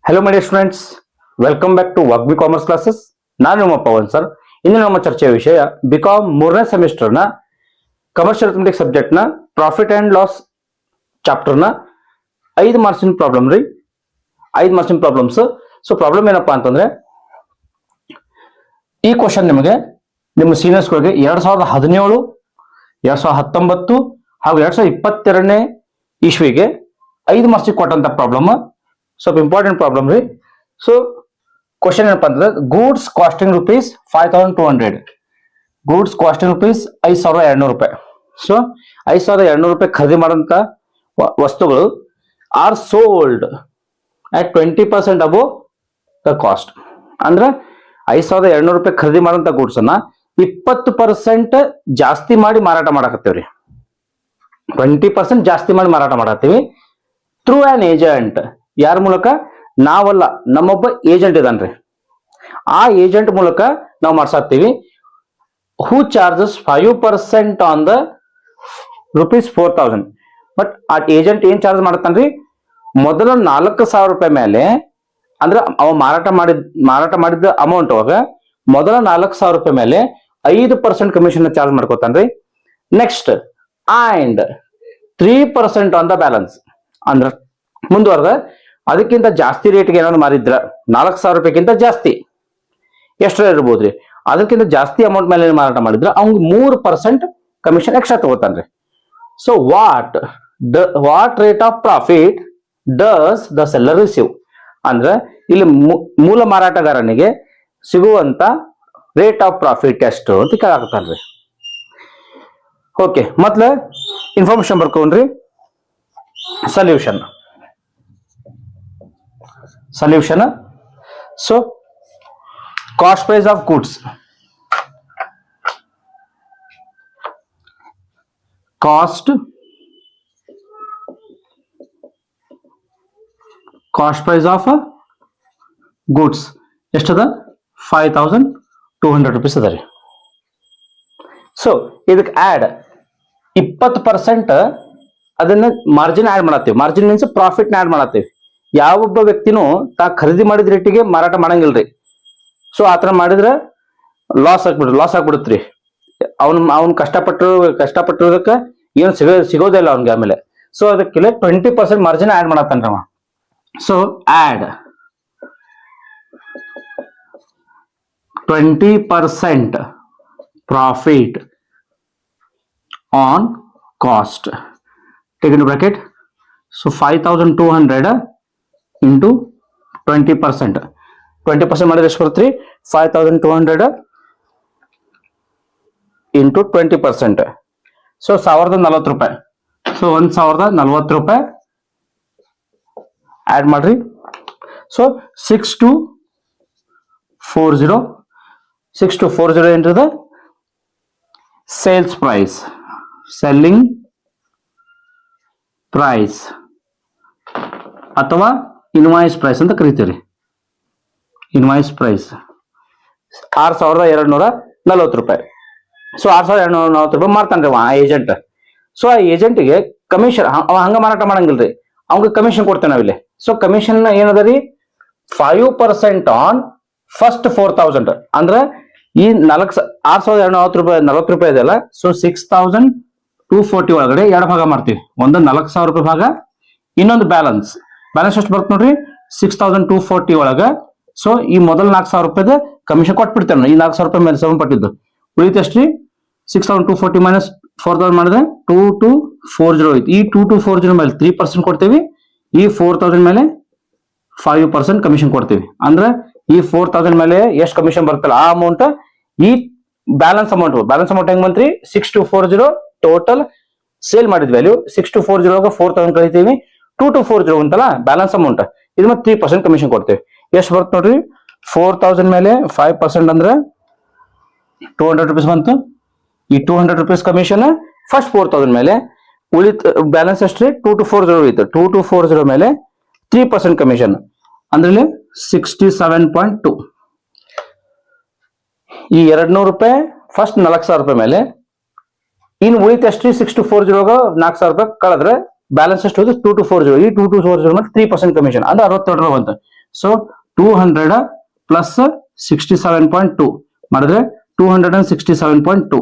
Hello, my dear students. Welcome back to Wagbi Commerce Classes. ನಾನು ನಿಮ್ಮ Pavan sir. ಇಂದು ನಮ್ಮ ಚರ್ಚೆಯ ವಿಷಯ ಬಿಕಾಮ್ ಮೂರನೇ ಸೆಮಿಸ್ಟರ್ನ ಕಮರ್ಷಿಯಲ್ ಅರ್ಥಮೆಟಿಕ್ಸ್ ಸಬ್ಜೆಕ್ಟ್ನ ಪ್ರಾಫಿಟ್ ಅಂಡ್ ಲಾಸ್ ಚಾಪ್ಟರ್ನ 5 ಮಾರ್ಕ್ಸಿನ ಪ್ರಾಬ್ಲಮ್ ರೀ. 5 ಮಾರ್ಕ್ಸಿನ ಪ್ರಾಬ್ಲಮ್ಸ್. ಸೊ ಪ್ರಾಬ್ಲಮ್ ಏನಪ್ಪಾ ಅಂತಂದ್ರೆ, ಈ ಕ್ವಶನ್ ನಿಮಗೆ ನಿಮ್ಮ ಸೀನಿಯರ್ಸ್ಗಳಿಗೆ 2017, 2019 ಹಾಗೂ 2022ನೇ ಇಸ್ವಿಗೆ 5 ಮಾರ್ಕ್ಸಿಗೆ ಕೊಟ್ಟಂತ ಪ್ರಾಬ್ಲಮ್. ಸ್ವಲ್ಪ ಇಂಪಾರ್ಟೆಂಟ್ ಪ್ರಾಬ್ಲಮ್ ರೀ. ಸೊ ಕ್ವಶನ್ ಏನಪ್ಪಾ ಅಂತಂದ್ರೆ, goods casting rupees 5200, goods casting rupees 5200 ರೂಪಾಯಿ. ಸೊ 5200 ರೂಪಾಯಿ ಖರೀದಿ ಮಾಡಂತ ವಸ್ತುಗಳು R sold at 20% above the cost. ಅಂದ್ರೆ 5200 ರೂಪಾಯಿ ಖರೀದಿ ಮಾಡಂತ ಗೂಡ್ಸ್ ಅನ್ನ 20% ಜಾಸ್ತಿ ಮಾಡಿ ಮಾರಾಟ ಮಾಡಕತ್ತೀವ್ರಿ. 20% ಜಾಸ್ತಿ ಮಾಡಿ ಮಾರಾಟ ಮಾಡತ್ತೀವಿ ಥ್ರೂ ಆನ್ ಏಜೆಂಟ್. ಯಾರ ಮೂಲಕ? ನಾವಲ್ಲ, ನಮ್ಮೊಬ್ಬ ಏಜೆಂಟ್ ಇದಾನ್ರಿ. ಆ ಏಜೆಂಟ್ ಮೂಲಕ ನಾವು ಮಾಡ್ಸಾಕ್ತೀವಿ. ಹೂ ಚಾರ್ಜಸ್ 5% ಆನ್ ದ ₹4000. ಬಟ್ ಆ ಏಜೆಂಟ್ ಏನ್ ಚಾರ್ಜ್ ಮಾಡತಾನ್ರಿ? ಮೊದಲ 4000 ರೂಪಾಯಿ ಮೇಲೆ, ಅಂದ್ರೆ ಅವ ಮಾರಾಟ ಮಾಡಿದ ಅಮೌಂಟ್ ಅವಾಗ ಮೊದಲ 4000 ರೂಪಾಯಿ ಮೇಲೆ 5% ಕಮಿಷನ್ ಚಾರ್ಜ್ ಮಾಡ್ಕೋತಾನ್ರಿ. Next and 3% on the balance. ಅಂದ್ರ ಮುಂದುವರೆದ ಅದಕ್ಕಿಂತ ಜಾಸ್ತಿ ರೇಟ್ಗೆ ಏನಾದ್ರು ಮಾರಿದ್ರ 4000 ರೂಪಾಯಿಗಿಂತ ಜಾಸ್ತಿ ಎಷ್ಟರ ಇರ್ಬೋದ್ರಿ, ಅದಕ್ಕಿಂತ ಜಾಸ್ತಿ ಅಮೌಂಟ್ ಮೇಲೆ ಮಾರಾಟ ಮಾಡಿದ್ರ ಅವ್ನಿಗೆ 3% ಕಮಿಷನ್ ಎಕ್ಸ್ಟ್ರಾ ತಗೋತಾನ್ರಿ. So what rate of profit does the seller receive? ಅಂದ್ರೆ ಇಲ್ಲಿ ಮೂಲ ಮಾರಾಟಗಾರನಿಗೆ ಸಿಗುವಂತ ರೇಟ್ ಆಫ್ ಪ್ರಾಫಿಟ್ ಎಷ್ಟು ಅಂತ ಕೇಳಾಕತ್ತಾನ್ರಿ. ಓಕೆ, ಮೊದ್ಲ ಇನ್ಫಾರ್ಮೇಶನ್ ಬರ್ಕೊಂಡ್ರಿ. Solution. So cost price of goods, cost price of goods ಎಷ್ಟದ? 5200 ರೂಪೀಸ್ ಅದ ರೀ. ಸೊ ಇದಕ್ಕೆ ಆಡ್ 20% ಅದನ್ನ ಮಾರ್ಜಿನ್ ಆಡ್ ಮಾಡತ್ತೀವಿ. ಮಾರ್ಜಿನ್ ಮೀನ್ಸ್ ಪ್ರಾಫಿಟ್ ಆಡ್ ಮಾಡತ್ತೀವಿ. ಯಾವೊಬ್ಬ ವ್ಯಕ್ತಿನೂ ತಾ ಖರೀದಿ ಮಾಡಿದ ರೇಟಿಗೆ ಮಾರಾಟ ಮಾಡಂಗಿಲ್ರಿ. ಸೊ ಆತರ ಮಾಡಿದ್ರೆ ಲಾಸ್ ಆಗ್ಬಿಡುತ್ರಿ. ಅವ್ನ್ ಕಷ್ಟಪಟ್ಟಿರೋದಕ್ಕೆ ಏನು ಸಿಗೋದೇ ಇಲ್ಲ ಅವ್ನಿಗೆ ಆಮೇಲೆ. ಸೊ ಅದಕ್ಕೆ 20% ಮಾರ್ಜಿನ್ ಆಡ್ ಮಾಡತ್ತಾನ್ರಿ ಅವ. So add 20% profit on cost. Take in bracket. So 5200 into 20%. 20% ಮಾಡಿದ್ರೆ ಎಷ್ಟು ಬರುತ್ತೆ? 5200 ಇಂಟು 20%. ಸೊ 1040 ರೂಪಾಯಿ. ಸೊ 1040 ರೂಪಾಯಿ ಆಡ್ ಮಾಡ್ರಿ. ಸೊ 6240 ಏನ್ರದ ಸೇಲ್ಸ್ ಪ್ರೈಸ್, ಸೆಲ್ಲಿಂಗ್ ಪ್ರೈಸ್ ಅಥವಾ ಇನ್ವಾಯ್ಸ್ ಪ್ರೈಸ್ ಅಂತ ಕರಿತೀರಿ. ಇನ್ವಾಯ್ಸ್ ಪ್ರೈಸ್ 6240 ರೂಪಾಯಿ. ಸೊ 6240 ರೂಪಾಯಿ ಮಾರ್ತಾನ್ರಿ ಆ ಏಜೆಂಟ್. ಸೊ ಆ ಏಜೆಂಟ್ಗೆ ಕಮಿಷನ್, ಅವ ಹಂಗ ಮಾರಾಟ ಮಾಡಂಗಿಲ್ರಿ, ಅವಂಗ ಕಮಿಷನ್ ಕೊಡ್ತೇವೆ ನಾವಿಲ್ಲಿ. ಸೊ ಕಮಿಷನ್ ಏನದ ರೀ? 5% ಆನ್ ಫಸ್ಟ್ 4000. ಅಂದ್ರೆ ಈ 6240 ರೂಪಾಯಿ 40 ರೂಪಾಯಿ ಇದೆಯಲ್ಲ. ಸೊ 6240 ಒಳಗಡೆ 2 ಭಾಗ ಮಾಡ್ತೀವಿ. ಒಂದು 4000 ರೂಪಾಯಿ ಭಾಗ, ಇನ್ನೊಂದು ಬ್ಯಾಲೆನ್ಸ್ ಎಷ್ಟು ಬರುತ್ತೆ ನೋಡ್ರಿ? 6240 ಒಳಗ. ಸೊ ಈ ಮೊದಲ 4000 ರೂಪಾಯಿದ ಕಮಿಷನ್ ಕೊಟ್ಬಿಡ್ತೇನೆ. ಈ 4000 ರೂಪಾಯಿ ಮೇಲೆ ಸಂಬಂಧಪಟ್ಟಿದ್ದು ಉಳಿತ ಎಷ್ಟ್ರಿ? 6240 ಮೈನಸ್ 4000 ಮಾಡಿದ್ರೆ 2240 ಐತಿ. ಈ 2240 ಮೇಲೆ 3% ಕೊಡ್ತೀವಿ. ಈ 4000 ಮೇಲೆ 5% ಕಮಿಷನ್ ಕೊಡ್ತೀವಿ. ಅಂದ್ರೆ ಈ 4000 ಮೇಲೆ ಎಷ್ಟು ಕಮಿಷನ್ ಬರ್ತಲ್ಲ ಆ ಅಮೌಂಟ್ ಈ ಬ್ಯಾಲೆನ್ಸ್ ಅಮೌಂಟ್ ಹೆಂಗ್ ಬಂತ್ರಿ? 6240 ಟೋಟಲ್ ಸೇಲ್ ಮಾಡಿದ ವ್ಯಾಲ್ಯೂ. 6240 4000 ಕಳಿತೀವಿ. 2240 ಅಂತಲ್ಲ ಬ್ಯಾಲೆನ್ಸ್ ಅಮೌಂಟ್, ಇದು ಮತ್ತೆ 3% ಕಮಿಷನ್ ಕೊಡ್ತೇವೆ. ಎಷ್ಟು ಬರುತ್ತೆ ನೋಡ್ರಿ? 4000 ಮೇಲೆ 5% ಅಂದ್ರೆ 200 ರೂಪೀಸ್ ಬಂತು. ಈ 200 ರೂಪೀಸ್ ಕಮಿಷನ್ ಫಸ್ಟ್ 4000 ಮೇಲೆ ಉಳಿತ ಬ್ಯಾಲೆನ್ಸ್ ಎಷ್ಟ್ರಿ? 2240 ಇತ್ತು. 2240 ಮೇಲೆ 3% ಕಮಿಷನ್ ಅಂದ್ರೆ 67.2. ಈ 200 ರೂಪಾಯಿ ಫಸ್ಟ್ 4000 ರೂಪಾಯಿ ಮೇಲೆ, ಇನ್ನು ಉಳಿತ ಎಷ್ಟ್ರಿ? 6240 4000 ರೂಪಾಯಿ ಕಳೆದ್ರೆ ಬ್ಯಾಲೆನ್ಸ್ ಎಷ್ಟು? 2240. ಈ 2240 ಮೇಲೆ 3% ಕಮಿಷನ್ ಅಂದ್ರೆ 62 ಬಂತು. ಸೊ 200 ಪ್ಲಸ್ 67.2 ಮಾಡಿದ್ರೆ 267.2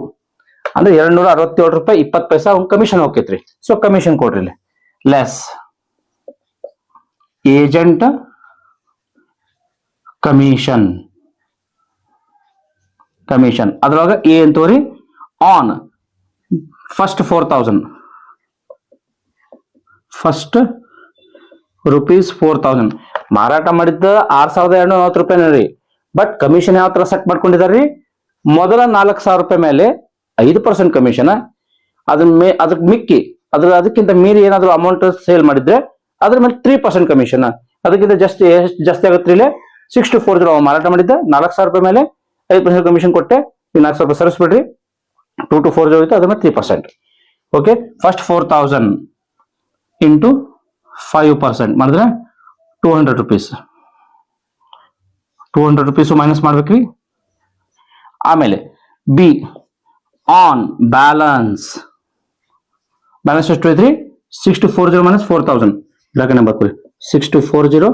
ಅಂದ್ರೆ 267 ರೂಪಾಯಿ 20 ಪೈಸಾ ಕಮಿಷನ್ ಹೋಗ್ತೈತ್ರಿ. ಸೊ ಕಮಿಷನ್ ಕೊಡ್ರಿ ಇಲ್ಲಿ. ಲೆಸ್ ಏಜೆಂಟ್ ಕಮಿಷನ್ ಅದ್ರೊಳಗ ಎ ಅಂತವ್ರಿ ಆನ್ ಫಸ್ಟ್ 4,000 ಫಸ್ಟ್ ₹4,000 ಮಾರಾಟ ಮಾಡಿದ್ದ 6,240 ರೂಪಾಯಿ ರೀ. ಬಟ್ ಕಮಿಷನ್ ಯಾವ ತರ ಸೆಟ್ ಮಾಡ್ಕೊಂಡಿದಾರ್ರಿ, ಮೊದಲ 4,000 ರೂಪಾಯಿ ಮೇಲೆ 5% ಕಮಿಷನ್, ಅದಕ್ಕೆ ಮಿಕ್ಕಿ ಅದಕ್ಕಿಂತ ಮೀರಿ ಏನಾದ್ರು ಅಮೌಂಟ್ ಸೇಲ್ ಮಾಡಿದ್ರೆ ಅದ್ರ ಮೇಲೆ 3% ಕಮಿಷನ್. ಅದಕ್ಕಿಂತ ಜಾಸ್ತಿ ಆಗುತ್ತೆ ಇಲ್ಲಿ 6,240 ಮಾರಾಟ ಮಾಡಿದ್ದ 4,000 ರೂಪಾಯಿ ಮೇಲೆ 5% ಕಮಿಷನ್ ಕೊಟ್ಟೆ, 4,000 ರೂಪಾಯಿ ಸರಿಸ್ಬಿಡ್ರಿ. 2,240 ಇತ್ತು, ಅದ್ರ ಮೇಲೆ 3%. ಓಕೆ, ಫಸ್ಟ್ 4,000 ಇಂಟು 5% ಮಾಡಿದ್ರೆ 200 ರೂಪೀಸ್. 200 ರೂಪೀಸು ಮೈನಸ್ ಮಾಡ್ಬೇಕ್ರಿ. ಆಮೇಲೆ ಬಿ ಆನ್ ಬ್ಯಾಲೆನ್ಸ್ ಎಷ್ಟು ಐತ್ರಿ, 6,240 ಮೈನಸ್ 4,000 ಬ್ರಾಕೆಟ್ ನಂಬರ್ ಕೊಡಿ. 6,240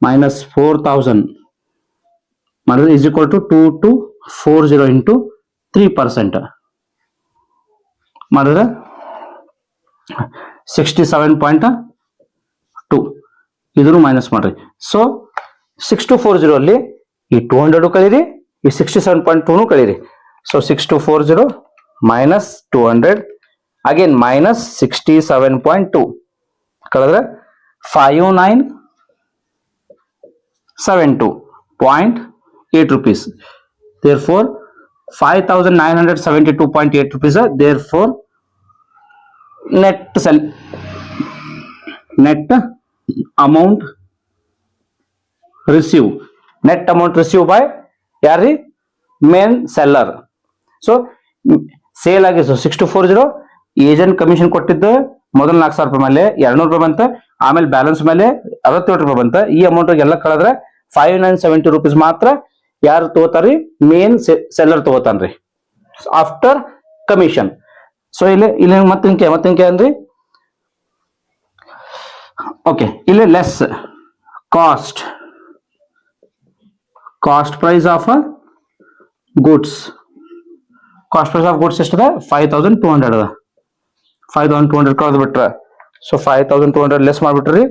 ಮೈನಸ್ 4,000 ಮಾಡಿದ್ರೆ ಈಸ್ ಈಕ್ವಲ್ ಟು 2,240 ಇಂಟು 3% ಮಾಡಿದ್ರೆ 67.2 ಇದನ್ನು ಮೈನಸ್ ಮಾಡ್ರಿ. ಸೊ 6,240 ಅಲ್ಲಿ ಈ 200 ಕಳೀರಿ, ಈ 67.2 ಕಳೀರಿ. ಸೊ 6,240 ಮೈನಸ್ 200 ಅಗೇನ್ ಮೈನಸ್ 67.2 ಕಳೆದ್ರೆ 5,972.8 rupees. Therefore 5,972.8 rupees. Therefore net amount received by ಯಾರ್ರಿ, ಮೇನ್ ಸೆಲ್ಲರ್. ಸೊ ಸೇಲ್ ಆಗಿ 6,240 ಏಜೆಂಟ್ ಕಮಿಷನ್ ಕೊಟ್ಟಿದ್ದು ಮೊದಲ 4,000 ರೂಪಾಯಿ ಮೇಲೆ 200 ರೂಪಾಯಿ ಬಂತ, ಆಮೇಲೆ ಬ್ಯಾಲೆನ್ಸ್ ಮೇಲೆ 67 ರೂಪಾಯಿ ಬಂತ. ಈ ಅಮೌಂಟ್ ಎಲ್ಲ ಕಳೆದ್ರೆ 5,970 ರೂಪೀಸ್ ಮಾತ್ರ ಯಾರು ತಗೋತಾರ್ರಿ, ಮೇನ್ ಸೆಲ್ಲರ್ ತಗೋತಾನ್ರಿ ಆಫ್ಟರ್ ಕಮಿಷನ್. ಸೊ ಇಲ್ಲಿ ಮತ್ತಿಂಕೆ ಅಂದ್ರಿ. ಓಕೆ, ಇಲ್ಲಿ less cost price of goods. Cost price of goods ಎಷ್ಟದ, 5,200 ಅದ. 5,200 ಕಳೆದು ಬಿಟ್ರ, ಸೊ 5,200 ಲೆಸ್ ಮಾಡ್ಬಿಟ್ರಿ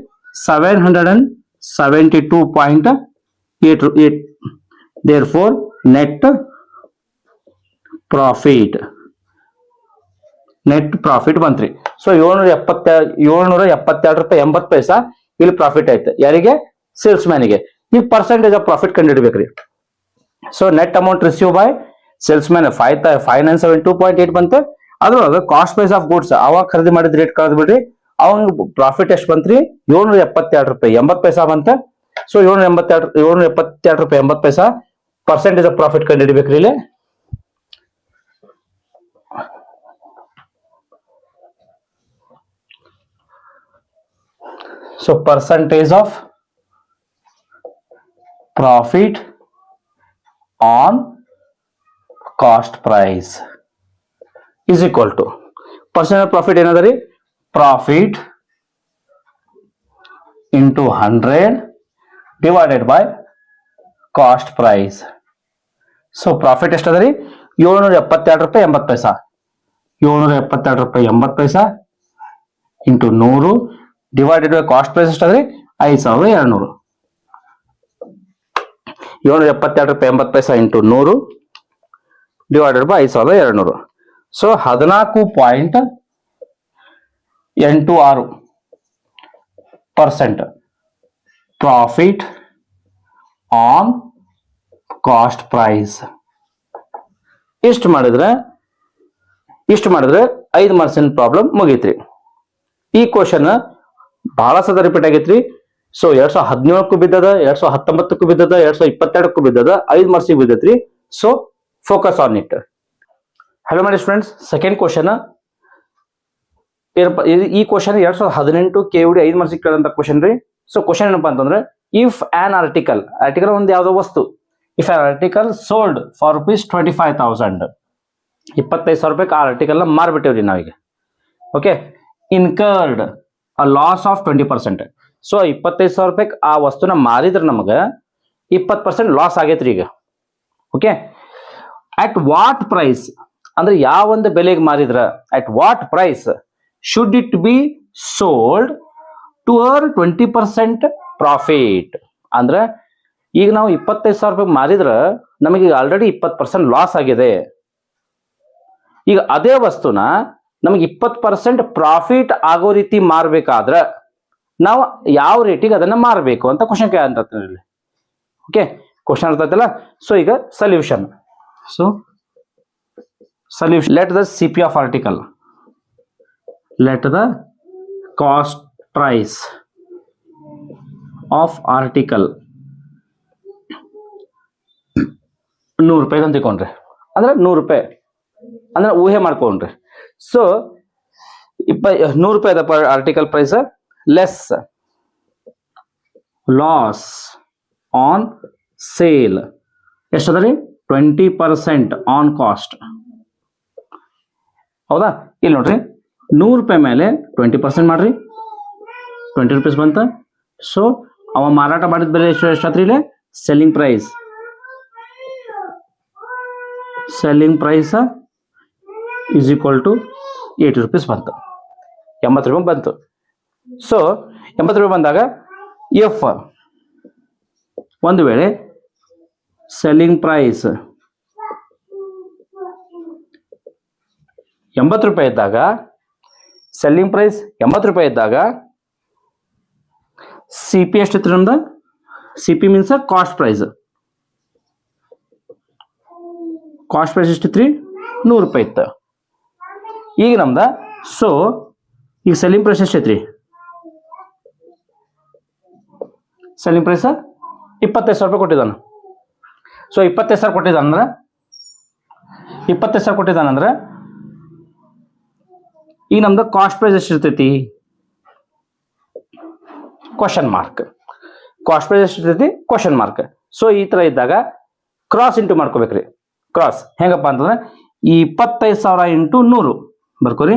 772.8. therefore net profit ಬಂತ್ರಿ. ಸೊ 772 ರೂಪಾಯಿ 80 ಪೈಸಾ ಇಲ್ಲಿ ಪ್ರಾಫಿಟ್ ಆಯ್ತು. ಯಾರಿಗೆ, ಸೇಲ್ಸ್ ಮ್ಯಾನಿಗೆ. ಈ ಪರ್ಸೆಂಟೇಜ್ ಆಫ್ ಪ್ರಾಫಿಟ್ ಕಂಡು ಹಿಡಿಬೇಕ್ರಿ. So net amount receive by salesman 5,972.8 ಬಂತು. ಅದ್ರೊಳಗೆ ಕಾಸ್ಟ್ ಪ್ರೈಸ್ ಆಫ್ ಗೂಡ್ಸ್ ಅವಾಗ ಖರೀದಿ ಮಾಡಿದ ರೇಟ್ ಕಳೆದ್ ಬಿಡ್ರಿ, ಅವಂಗ ಪ್ರಾಫಿಟ್ ಎಷ್ಟು ಬಂತ್ರಿ, 772 ರೂಪಾಯಿ 80 ಪೈಸಾ ಬಂತ. ಸೊ 772 ರೂಪಾಯಿ 80 ಪೈಸಾ ಪರ್ಸೆಂಟೇಜ್ ಆಫ್ ಪ್ರಾಫಿಟ್ ಕಂಡು ಹಿಡಿಬೇಕ್ರಿ ಇಲ್ಲಿ. So percentage of profit on cost price is equal to percent of profit ಏನದರಿ, profit into 100 divided by cost price. So profit ಎಷ್ಟದರಿ, 772 ರೂಪಾಯಿ 80 ಪೈಸಾ. 772 ರೂಪಾಯಿ 80 ಪೈಸಾ into 100 divided by cost price ಎಷ್ಟದ್ರಿ, 5,200. 772 ರೂಪಾಯಿ 80 ಪೈಸಾ into 100 divided by 5,200. So 14.86% profit on cost price. ಇಷ್ಟು ಮಾಡಿದ್ರೆ 5 ಮಾರ್ಕ್ಸಿನ ಪ್ರಾಬ್ಲಮ್ ಮುಗೀತ್ರಿ. ಈ ಕ್ವಶನ್ ಬಹಳ ಸದ ರಿಪೀಟ್ ಆಗೈತ್ರಿ. ಸೊ 2017ಕ್ಕೂ ಬಿದ್ದದ, 2019ಕ್ಕೂ ಬಿದ್ದದ, 2022ಕ್ಕೂ ಬಿದ್ದದ, 5 ಮಾರ್ಕ್ಸಿಗೆ ಬಿದ್ದೈತ್ರಿ. So focus on it. Hello my students, second question ಏನಪ್ಪ, ಈ ಕ್ವಶನ್ 2018 KUD 5 ಮಾರ್ಕ್ಸಿಗೆ ಕೇಳಂತ ಕ್ವಶನ್ ರೀ. ಸೊ ಕ್ವಶನ್ ಏನಪ್ಪಾ ಅಂತಂದ್ರೆ, ಇಫ್ ಆನ್ ಆರ್ಟಿಕಲ್ ಒಂದು ಯಾವ್ದೋ ವಸ್ತು, if an article sold for ₹25,000, 25,000 ರೂಪಾಯಿ ಆ ಆರ್ಟಿಕಲ್ ನ ಮಾರ್ಬಿಟ್ಟೇವ್ರಿ ನಾವೀಗ. Okay, incurred a loss of 20%. So 25,000 ರೂಪಾಯಿ ಆ ವಸ್ತುನ ಮಾರಿದ್ರೆ ನಮಗ 20% ಲಾಸ್ ಆಗೈತ್ರಿ ಈಗ. ಓಕೆ, ಅಟ್ ವಾಟ್ ಪ್ರೈಸ್ ಅಂದ್ರೆ ಯಾವ ಒಂದು ಬೆಲೆಗೆ ಮಾರಿದ್ರ, at what price should it be sold to earn 20% profit. ಅಂದ್ರೆ ಈಗ ನಾವು 25,000 ರೂಪಾಯಿ ಮಾರಿದ್ರ ನಮಗೆ ಆಲ್ರೆಡಿ 20% ಲಾಸ್ ಆಗಿದೆ. ಈಗ ಅದೇ ವಸ್ತುನ ನಮಗೆ 20% ಪ್ರಾಫಿಟ್ ಆಗೋ ರೀತಿ ಮಾರಬೇಕಾದ್ರ ನಾವು ಯಾವ ರೇಟಿಗೆ ಅದನ್ನ ಮಾರಬೇಕು ಅಂತ ಕ್ವಶನ್ ಕೇಳ್ತಾರೆ. ಓಕೆ, ಕ್ವಶನ್ ಅರ್ಥ ಆಯ್ತಲ್ಲ. ಸೊ ಈಗ solution. So solution, let the CP of article, let the cost price of article 100 ರೂಪಾಯಿ ಅಂತ ತಿಳ್ಕೊಂಡ್ರಿ, ಅಂದ್ರೆ 100 ರೂಪಾಯಿ ಅಂದ್ರೆ ಊಹೆ ಮಾಡ್ಕೊಂಡ್ರಿ. ಸೊ 100 ರೂಪಾಯಿ per article price less loss on sale ಎಷ್ಟದ ರೀ 20% ಆನ್ ಕಾಸ್ಟ್. ಹೌದಾ, ಇಲ್ಲಿ ನೋಡ್ರಿ 100 ರೂಪಾಯಿ ಮೇಲೆ 20% ಮಾಡ್ರಿ, 20 ರೂಪೀಸ್ ಬಂತ. ಸೊ ಅವ ಮಾರಾಟ ಮಾಡಿದ ಬೆಲೆ ಎಷ್ಟಾತ್ರಿ ಇಲ್ಲಿ selling price is equal to 80 rupees ಬಂತು, 80 ರೂಪಾಯಿ ಬಂತು. ಸೊ 80 ರೂಪಾಯಿ ಬಂದಾಗ ಎಫ್ ಒಂದು ವೇಳೆ ಸೆಲ್ಲಿಂಗ್ ಪ್ರೈಸ್ 80 ರೂಪಾಯಿ ಇದ್ದಾಗ, ಸೆಲ್ಲಿಂಗ್ ಪ್ರೈಸ್ 80 ರೂಪಾಯಿ ಇದ್ದಾಗ ಸಿ ಪಿ ಎಷ್ಟಿತ್ತು ನಮ್ದು, C P means cost price ಎಷ್ಟಿತ್ರಿ 100 ರೂಪಾಯಿ ಇತ್ತು. ಈಗ ನಮ್ದ ಸೊ ಈಗ ಸೆಲ್ಲಿಂಗ್ ಪ್ರೈಸ್ ಎಷ್ಟೈತ್ರಿ, ಸೆಲ್ಲಿಂಗ್ ಪ್ರೈಸ್ 25,000 ರೂಪಾಯಿ ಕೊಟ್ಟಿದ್ದಾನ. ಸೊ 25,000 ಕೊಟ್ಟಿದ್ದಾನಂದ್ರೆ 25,000 ಕೊಟ್ಟಿದ್ದಾನಂದ್ರೆ ಈಗ ನಮ್ದು ಕಾಸ್ಟ್ ಪ್ರೈಸ್ ಎಷ್ಟಿರ್ತೈತಿ, ಕ್ವಶನ್ ಮಾರ್ಕ್. ಕಾಸ್ಟ್ ಪ್ರೈಸ್ ಎಷ್ಟಿರ್ತೈತಿ ಕ್ವಶನ್ ಮಾರ್ಕ್. ಸೊ ಈ ತರ ಇದ್ದಾಗ ಕ್ರಾಸ್ ಇಂಟು ಮಾಡ್ಕೋಬೇಕ್ರಿ. ಕ್ರಾಸ್ ಹೆಂಗಪ್ಪ ಅಂತಂದ್ರೆ ಈ 25,000 ಇಂಟು 100 ಬರ್ಕೋರಿ.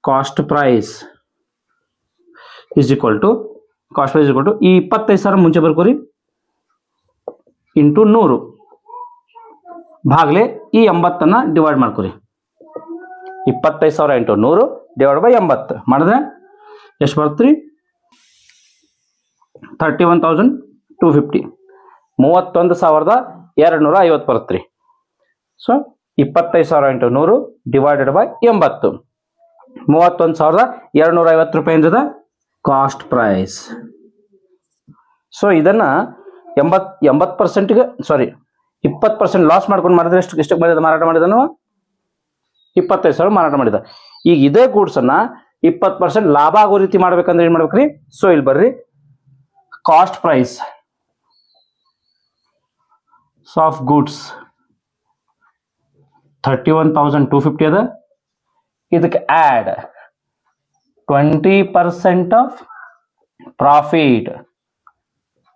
Cost price is equal to ಈ 25,000 ಮುಂಚೆ ಬರ್ಕೋರಿ ಇಂಟು 100 ಭಾಗ್ಲೆ ಈ 80 ಡಿವೈಡ್ ಮಾಡ್ಕೋರಿ. 25,000 ಇಂಟು 100 ಡಿವೈಡ್ ಬೈ 80 ಮಾಡಿದ್ರೆ ಎಷ್ಟು ಬರ್ತರಿ 31,250, 31,250 ಬರುತ್ತ್ರಿ. ಸೊ 25,000 ಇಂಟು 100 ಡಿವೈಡೆಡ್ ಬೈ 80, 31,250 ರೂಪಾಯಿ ಇಂದ ಕಾಸ್ಟ್ ಪ್ರೈಸ್. ಸೊ ಇದನ್ನ 80%ಗೆ ಸಾರಿ 20% ಲಾಸ್ ಮಾಡ್ಕೊಂಡು ಮಾಡಿದ್ರೆ ಎಷ್ಟಕ್ಕೆ ಮಾರಾಟ ಮಾಡಿದನು 25,000 ಮಾರಾಟ ಮಾಡಿದ. ಈಗ ಇದೇ ಗೂಡ್ಸ್ ಅನ್ನ 20% ಲಾಭ ಆಗೋ ರೀತಿ ಮಾಡ್ಬೇಕಂದ್ರೆ ಏನ್ ಮಾಡ್ಬೇಕ್ರಿ. ಸೊ ಇಲ್ಲಿ ಬರ್ರಿ, ಕಾಸ್ಟ್ ಪ್ರೈಸ್ ಆಫ್ ಗೂಡ್ಸ್ 31,250 ಅದ. ಇದಕ್ಕೆ add 20% of profit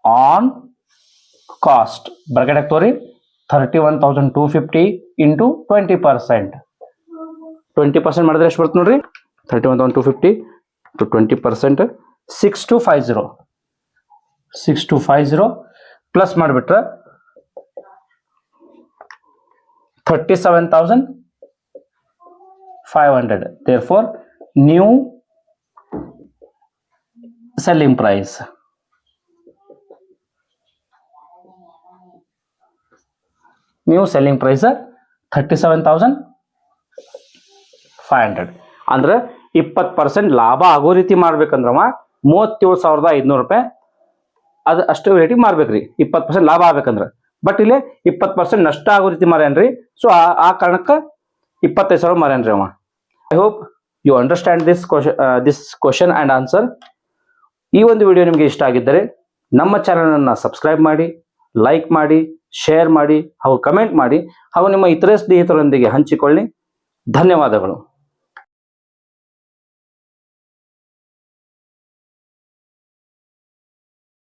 on cost bracket ಹಾಕ್ತವ್ರಿ. 31,250 ಇಂಟು 20%. 20% ಮಾಡಿದ್ರೆ ಎಷ್ಟು ಬರುತ್ತೆ ನೋಡ್ರಿ, 31,250 ಟು 20% 6250 ಪ್ಲಸ್ ಮಾಡಿಬಿಟ್ರೆ 37,500. therefore new selling price 37,500. ಅಂದ್ರೆ 20% ಲಾಭ ಆಗೋ ರೀತಿ ಮಾಡ್ಬೇಕಂದ್ರವ 37,500 ರೂಪಾಯಿ ಅದು ಅಷ್ಟು ರೇಟಿಗೆ ಮಾರ್ಬೇಕ್ರಿ. 20% ಲಾಭ ಆಗ್ಬೇಕಂದ್ರ. ಬಟ್ ಇಲ್ಲಿ 20% ನಷ್ಟ ಆಗೋ ರೀತಿ ಮಾರೇನ್ರಿ. ಸೊ ಆ ಕಾರಣಕ್ಕೆ 25,000 ಮಾರೇನ್ರಿ ಅವ. I hope you understand this question and answer. ಈ ಒಂದು ವಿಡಿಯೋ ನಿಮಗೆ ಇಷ್ಟ ಆಗಿದ್ದರೆ ನಮ್ಮ ಚಾನೆಲ್ ಅನ್ನು ಸಬ್ಸ್ಕ್ರೈಬ್ ಮಾಡಿ, ಲೈಕ್ ಮಾಡಿ, ಶೇರ್ ಮಾಡಿ ಹಾಗೂ ಕಮೆಂಟ್ ಮಾಡಿ ಹಾಗೂ ನಿಮ್ಮ ಇತರೆ ಸ್ನೇಹಿತರೊಂದಿಗೆ ಹಂಚಿಕೊಳ್ಳಿ. ಧನ್ಯವಾದಗಳು.